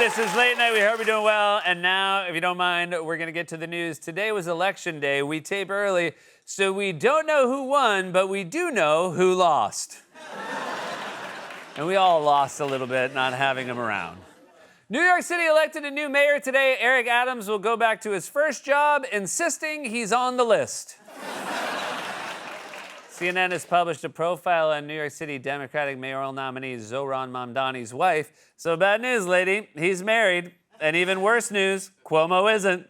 This is Late Night. We hope you're doing well. And now, if you don't mind, we're going to get to the news. Today was election day. We tape early, so we don't know who won, but we do know who lost. And we all lost a little bit not having him around. New York City elected a new mayor today. Eric Adams will go back to his first job, insisting he's on the list. CNN has published a profile on New York City Democratic mayoral nominee Zohran Mamdani's wife. So bad news, lady. He's married. And even worse news, Cuomo isn't.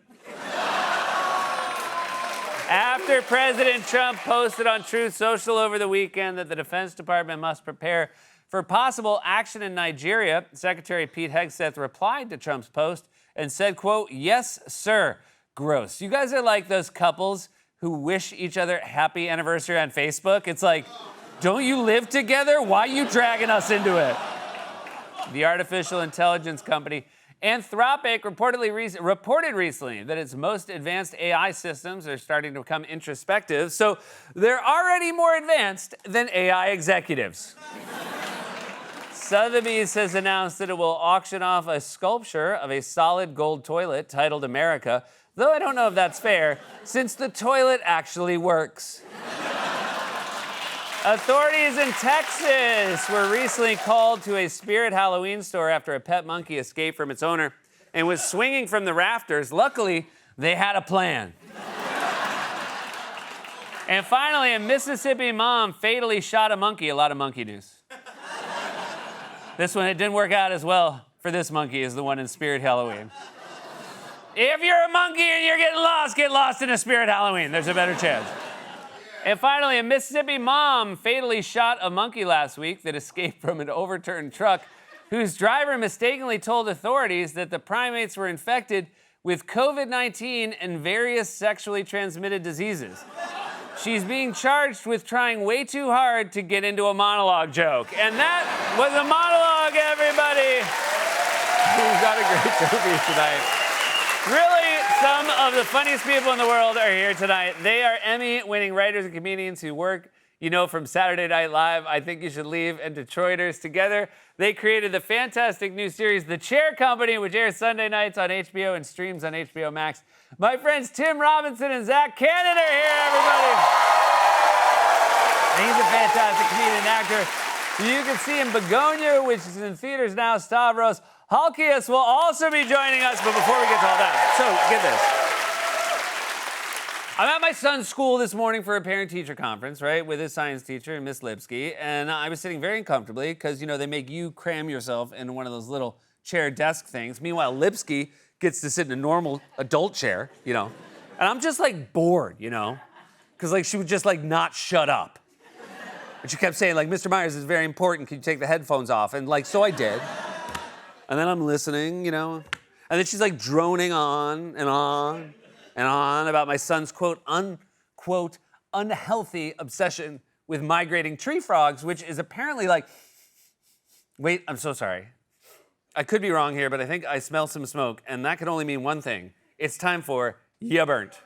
After President Trump posted on Truth Social over the weekend that the Defense Department must prepare for possible action in Nigeria, Secretary Pete Hegseth replied to Trump's post and said, quote, "Yes, sir." Gross. You guys are like those couples who wish each other happy anniversary on Facebook. It's like, don't you live together? Why are you dragging us into it? The artificial intelligence company Anthropic reported recently that its most advanced AI systems are starting to become introspective, so they're already more advanced than AI executives. Sotheby's has announced that it will auction off a sculpture of a solid gold toilet titled America, though I don't know if that's fair, since the toilet actually works. Authorities in Texas were recently called to a Spirit Halloween store after a pet monkey escaped from its owner and was swinging from the rafters. Luckily, they had a plan. And finally, a Mississippi mom fatally shot a monkey. A lot of monkey news. This one, it didn't work out as well for this monkey as the one in Spirit Halloween. If you're a monkey and you're get lost in a Spirit Halloween. There's a better chance. And finally, a Mississippi mom fatally shot a monkey last week that escaped from an overturned truck, whose driver mistakenly told authorities that the primates were infected with COVID-19 and various sexually transmitted diseases. She's being charged with trying way too hard to get into a monologue joke. And that was a monologue, everybody. We've got a great show for you tonight. Really, some of the funniest people in the world are here tonight. They are Emmy-winning writers and comedians who work, you know, from Saturday Night Live, I Think You Should Leave, and Detroiters. Together, they created the fantastic new series, The Chair Company, which airs Sunday nights on HBO and streams on HBO Max. My friends Tim Robinson and Zach Cannon are here, everybody. And he's a fantastic comedian and actor. You can see him Begonia, which is in theaters now. Stavros Halkias will also be joining us, but before we get to all that, so get this. I'm at my son's school this morning for a parent-teacher conference, right, with his science teacher, Miss Lipsky, and I was sitting very uncomfortably because, you know, they make you cram yourself into one of those little chair desk things. Meanwhile, Lipsky gets to sit in a normal adult chair, you know, and I'm just, like, bored, you know, because, like, she would just, like, not shut up. And she kept saying, like, "Mr. Myers, is very important. Can you take the headphones off?" And, like, so I did. And then I'm listening, you know, and then she's like droning on and on and on about my son's quote, unquote, unhealthy obsession with migrating tree frogs, which is apparently like, wait, I'm so sorry. I could be wrong here, but I think I smell some smoke, and that can only mean one thing. It's time for Ya Burnt.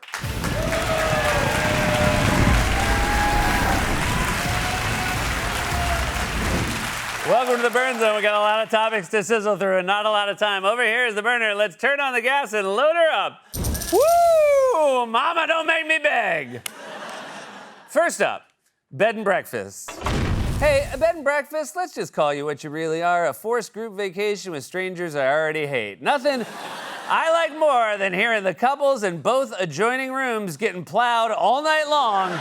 Welcome to the Burn Zone. We got a lot of topics to sizzle through and not a lot of time. Over here is the burner. Let's turn on the gas and load her up. Woo! Mama, don't make me beg. First up, bed and breakfast. Hey, a bed and breakfast, let's just call you what you really are, a forced group vacation with strangers I already hate. Nothing I like more than hearing the couples in both adjoining rooms getting plowed all night long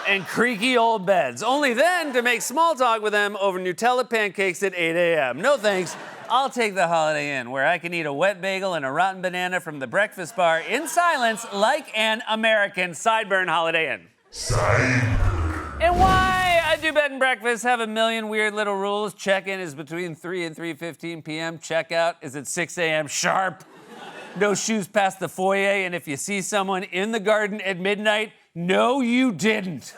and creaky old beds, only then to make small talk with them over Nutella pancakes at 8 a.m. No thanks. I'll take the Holiday Inn, where I can eat a wet bagel and a rotten banana from the breakfast bar in silence like an American. Sideburn, Holiday Inn. Sideburn. And why I do bed and breakfast have a million weird little rules. Check-in is between 3 and 3:15 p.m. Checkout is at 6 a.m. sharp. No shoes past the foyer, and if you see someone in the garden at midnight, no, you didn't.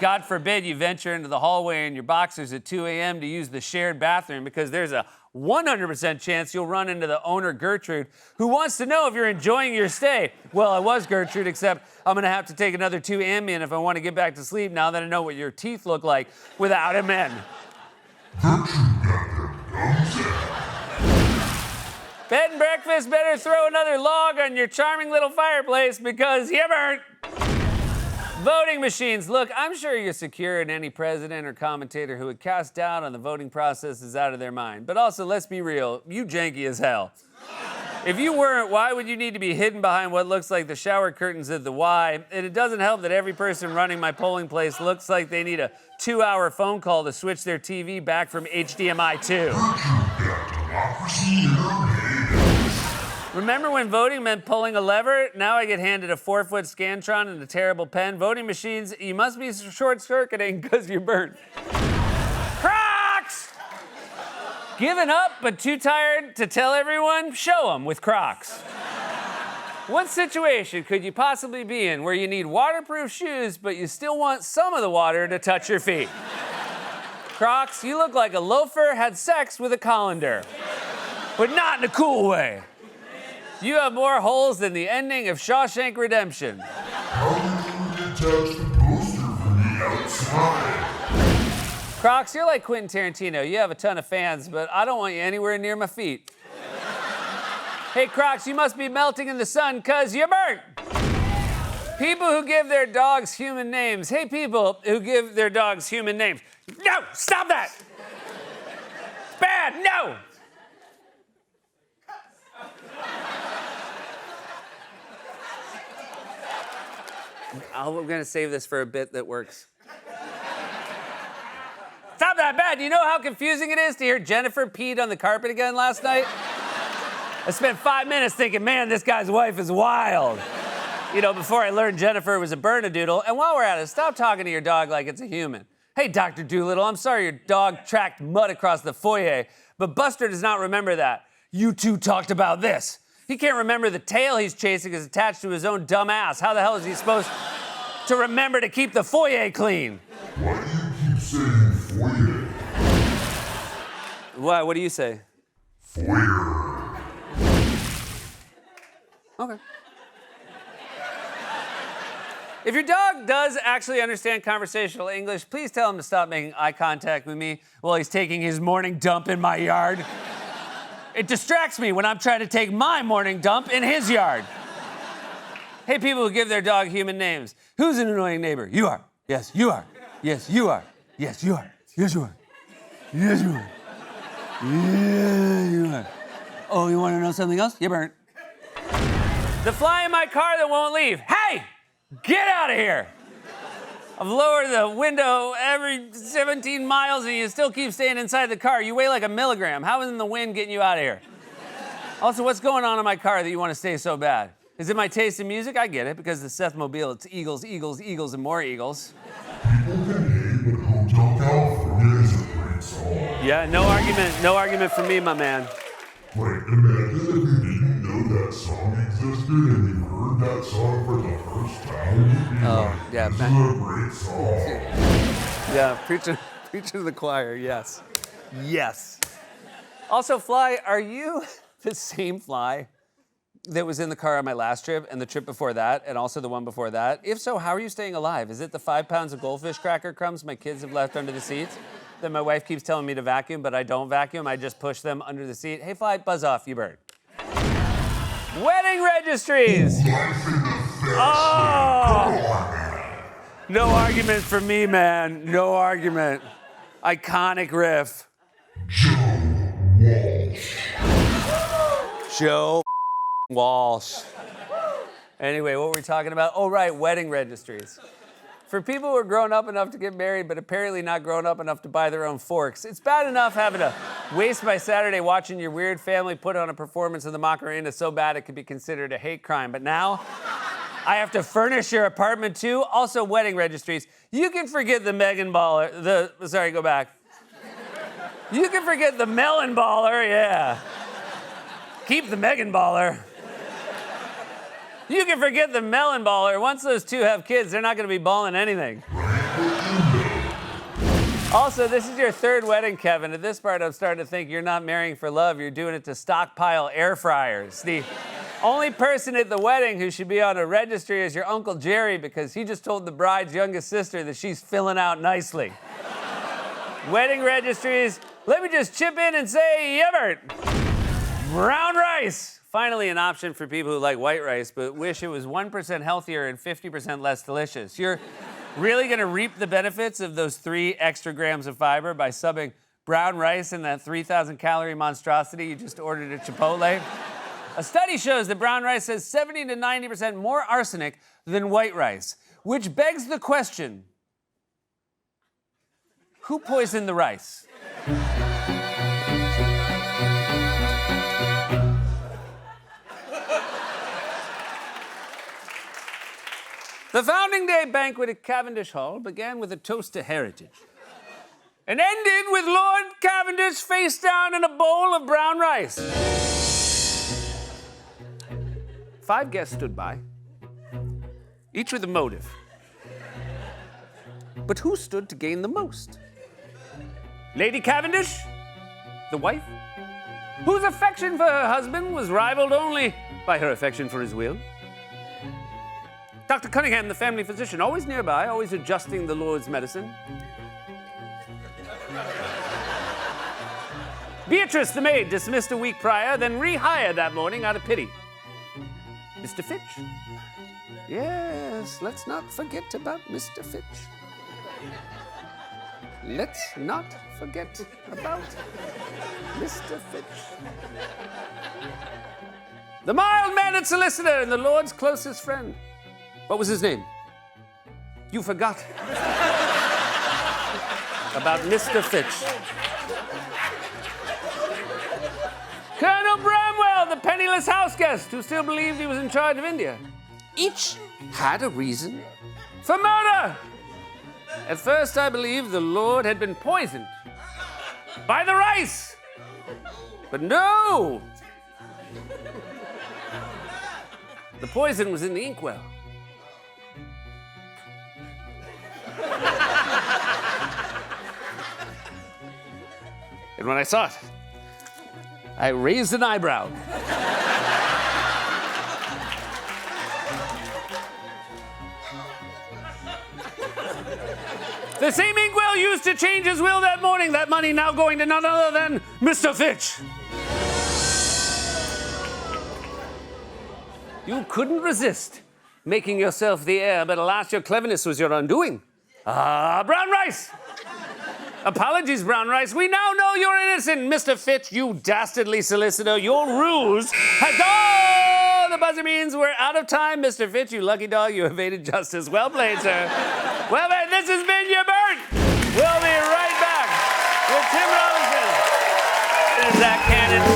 God forbid you venture into the hallway in your boxers at 2 a.m. to use the shared bathroom, because there's a 100% chance you'll run into the owner, Gertrude, who wants to know if you're enjoying your stay. Well, I was Gertrude, except I'm gonna have to take another 2 Ambien if I want to get back to sleep now that I know what your teeth look like without him in. Bed and breakfast better throw another log on your charming little fireplace because you burnt. Voting machines. Look, I'm sure you're secure, and any president or commentator who would cast doubt on the voting process is out of their mind. But also, let's be real, you janky as hell. If you weren't, why would you need to be hidden behind what looks like the shower curtains at the Y? And it doesn't help that every person running my polling place looks like they need a 2-hour phone call to switch their TV back from HDMI 2. Remember when voting meant pulling a lever? Now I get handed a 4-foot Scantron and a terrible pen. Voting machines, you must be short-circuiting because you're burnt. Crocs! Giving up but too tired to tell everyone? Show them with Crocs. What situation could you possibly be in where you need waterproof shoes but you still want some of the water to touch your feet? Crocs, you look like a loafer had sex with a colander, but not in a cool way. You have more holes than the ending of Shawshank Redemption. How did you attach the poster for me outside? Crocs, you're like Quentin Tarantino. You have a ton of fans, but I don't want you anywhere near my feet. Hey, Crocs, you must be melting in the sun because you're burnt. People who give their dogs human names. Hey, people who give their dogs human names. No, stop that. It's bad, no. I'm gonna save this for a bit that works. Stop that bad. Do you know how confusing it is to hear Jennifer peed on the carpet again last night? I spent 5 minutes thinking, man, this guy's wife is wild. You know, before I learned Jennifer was a Bernedoodle. And while we're at it, stop talking to your dog like it's a human. Hey, Dr. Doolittle, I'm sorry your dog tracked mud across the foyer, but Buster does not remember that. You two talked about this. He can't remember the tail he's chasing is attached to his own dumb ass. How the hell is he supposed to remember to keep the foyer clean? Why do you keep saying foyer? What? What do you say? Foyer. Okay. If your dog does actually understand conversational English, please tell him to stop making eye contact with me while he's taking his morning dump in my yard. It distracts me when I'm trying to take my morning dump in his yard. Hey, people who give their dog human names. Who's an annoying neighbor? You are. Yes, you are. Yes, you are. Yes, you are. Yes, you are. Yes, you are. Yeah, you are. Oh, you want to know something else? You burnt. The fly in my car that won't leave. Hey, get out of here. I've lowered the window every 17 miles and you still keep staying inside the car. You weigh like a milligram. How isn't the wind getting you out of here? Also, what's going on in my car that you want to stay so bad? Is it my taste in music? I get it, because the Seth Mobile, it's Eagles, Eagles, Eagles, and more Eagles. People can hate, but Hotel California is a great song. Yeah, no argument from me, my man. Like, imagine if you didn't know that song existed and you heard that song for the first time. You'd be like, yeah, this is a great song. Yeah, preach to the choir, yes. Yes. Also, Fly, are you the same Fly that was in the car on my last trip and the trip before that and also the one before that? If so, how are you staying alive? Is it the 5 pounds of goldfish cracker crumbs my kids have left under the seats that my wife keeps telling me to vacuum, but I don't vacuum? I just push them under the seat. Hey, Fly, buzz off, you bird. Wedding registries. Oh! No argument for me, man. No argument. Iconic riff. Joe Walsh. Anyway, what were we talking about? Oh, right, wedding registries. For people who are grown up enough to get married, but apparently not grown up enough to buy their own forks, it's bad enough having to waste my Saturday watching your weird family put on a performance of the Macarena so bad it could be considered a hate crime. But now, I have to furnish your apartment too. Also, wedding registries. You can forget the Megan baller, go back. You can forget the melon baller, yeah. Keep the Megan baller. You can forget the melon baller. Once those two have kids, they're not gonna be balling anything. Also, this is your third wedding, Kevin. At this part, I'm starting to think you're not marrying for love. You're doing it to stockpile air fryers. The only person at the wedding who should be on a registry is your Uncle Jerry, because he just told the bride's youngest sister that she's filling out nicely. Wedding registries, let me just chip in and say, Yevert. Round right. rice! Finally, an option for people who like white rice but wish it was 1% healthier and 50% less delicious. You're really gonna reap the benefits of those 3 extra grams of fiber by subbing brown rice in that 3,000 calorie monstrosity you just ordered at Chipotle? A study shows that brown rice has 70 to 90% more arsenic than white rice, which begs the question, who poisoned the rice? The founding day banquet at Cavendish Hall began with a toast to heritage and ended with Lord Cavendish face down in a bowl of brown rice. 5 guests stood by, each with a motive. But who stood to gain the most? Lady Cavendish, the wife, whose affection for her husband was rivaled only by her affection for his will. Dr. Cunningham, the family physician, always nearby, always adjusting the Lord's medicine. Beatrice, the maid, dismissed a week prior, then rehired that morning out of pity. Mr. Fitch? Yes, let's not forget about Mr. Fitch. Let's not forget about Mr. Fitch. The mild-mannered solicitor and the Lord's closest friend. What was his name? You forgot. About Mr. Fitch. Colonel Bramwell, the penniless house guest who still believed he was in charge of India. Each had a reason for murder. At first, I believed the Lord had been poisoned by the rice. But no! The poison was in the inkwell. And when I saw it, I raised an eyebrow. The same inkwell used to change his will that morning, that money now going to none other than Mr. Fitch. You couldn't resist making yourself the heir, but alas, your cleverness was your undoing. Brown rice! Apologies, brown rice. We now know you're innocent, Mr. Fitch, you dastardly solicitor. Your ruse has... Oh, the buzzer means we're out of time, Mr. Fitch. You lucky dog, you evaded justice. Well played, sir. Well, then, this has been your Bert. We'll be right back with Tim Robinson. Is that canon?